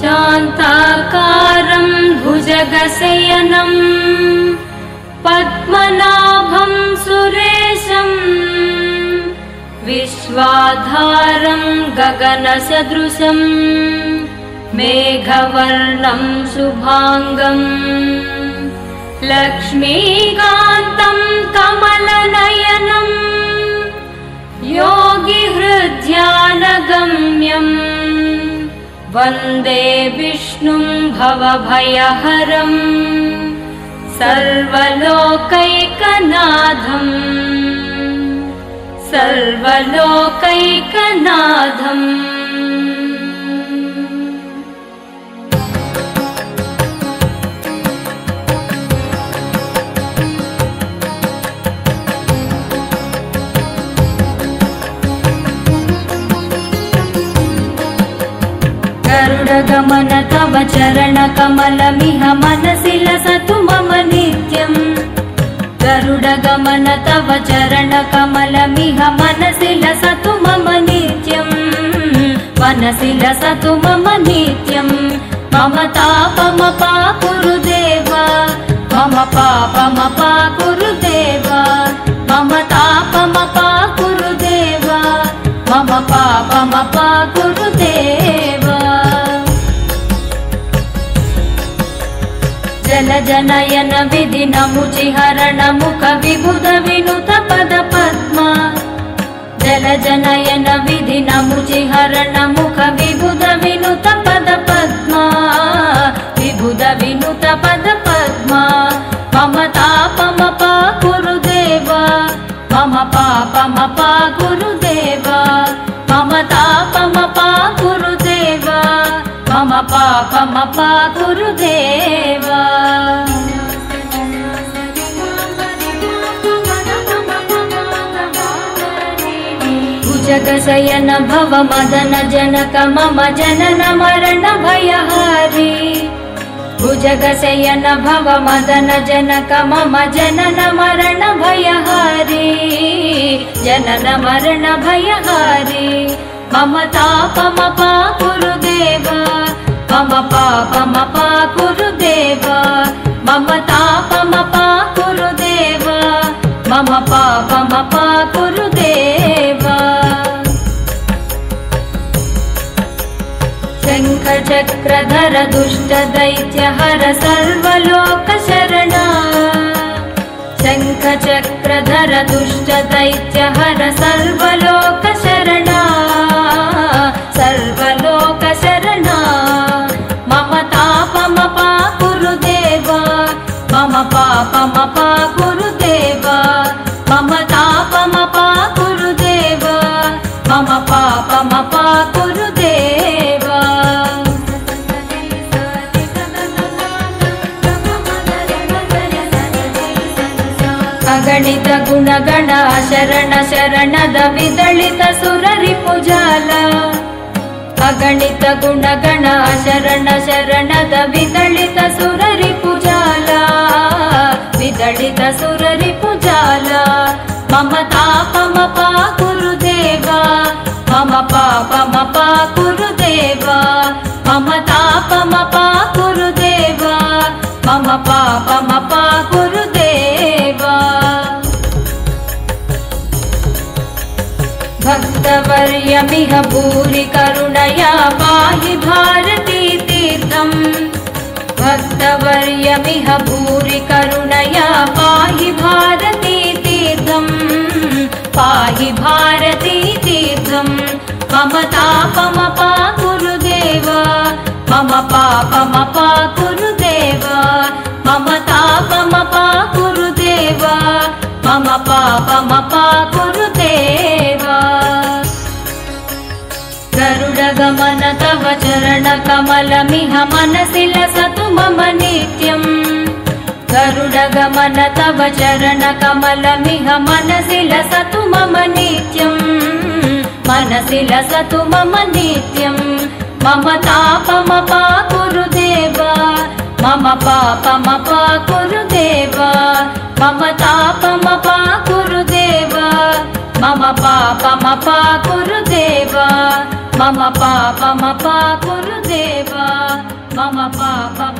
शान्ताकारं भुजगशयनं पद्मनाभं सुरेशं विश्वाधारं गगनसदृशं मेघवर्णं शुभांगं लक्ष्मीकान्तं कमलनयनं योगिहृद्यानगम्यं वन्दे विष्णुं भवभयहरं सर्वलोकैकनाथं सर्वलोकैकनाथम्। गरुडगमन तव चरणकमलमिह मनसि लसतु मम नित्यम्। गरुडगमन तव चरणकमलमिह मनसि लसतु मम नित्यम्। मनसि लसतु मम नित्यम्। मम तापमपाकुरु देव, मम पापमपाकुरु देव, मम तापमपाकुरु देव, मम पापमपाकुरु देव। जलजनयन विधिनमुचिहरण मुख विबुध विनुत पद पद्मा। जलजनयन विधिनमुचिहरण मुख विबुध विनुत पद पद्मा। विबुध विनुत पद पद्मा। मम तापमपाकुरु देव, मम पापमपाकुरु देव, मम तापमपाकुरु देव, मम पापमपाकुरु देव। भुजगशयन भव मदन जनक मम जनन मरण भयहारी। भुजगशयन भव मदन जनक मम जनन मरण भयहारी। जनन मरण भयहारी। मम तापमपाकुरु देव, मम पापमपाकुरु देव, मम तापमपाकुरु देव, मम पापमपाकुरु देव। शङ्खचक्रधर दुष्ट दैत्यहर सर्वलोकशरणा। शङ्खचक्रधर दुष्ट दैत्यहर सर्वलोकशरणा। सर्वलोकशरणा। मम तापमपाकुरु देव, मम पापमपाकुरु देव, मम तापमपाकुरु देव, मम पापमपाकुरु देव। अगणित गुणगण शरण शरणद विदलित सुररिपुजाल। अगणित गुणगण शरण शरणद विदलित सुररिपुजाल। विदलित सुररिपुजाल। मम तापमपाकुरु देव, मम पापमपाकुरु देव, मम तापमपाकुरु देव, मम पापमपाकुरु देव। भक्तवर्यमिह भूरि करुणया पाहि भारती तीर्थम्। भक्तवर्यमिह भूरि करुणया पाहि भारती तीर्थम्। पाहि भारती तीर्थम्। मम तापमपाकुरु देव, मम पापमपाकुरु देव, मम तापमपाकुरु देव, मम पापमपाकुरु देव। गरुडगमन तव चरणकमलमिह मनसि लसतु मम नित्यम्। गरुडगमन तव चरणकमलमिह मनसि लसतु मम नित्यम्। मनसि लसतु मम नित्यम्। मम तापमपाकुरु देव, मम पापमपाकुरु देव, मम तापमपाकुरु देव, मम पापमपाकुरु देव, मम पापमपाकुरु देव। मम पापम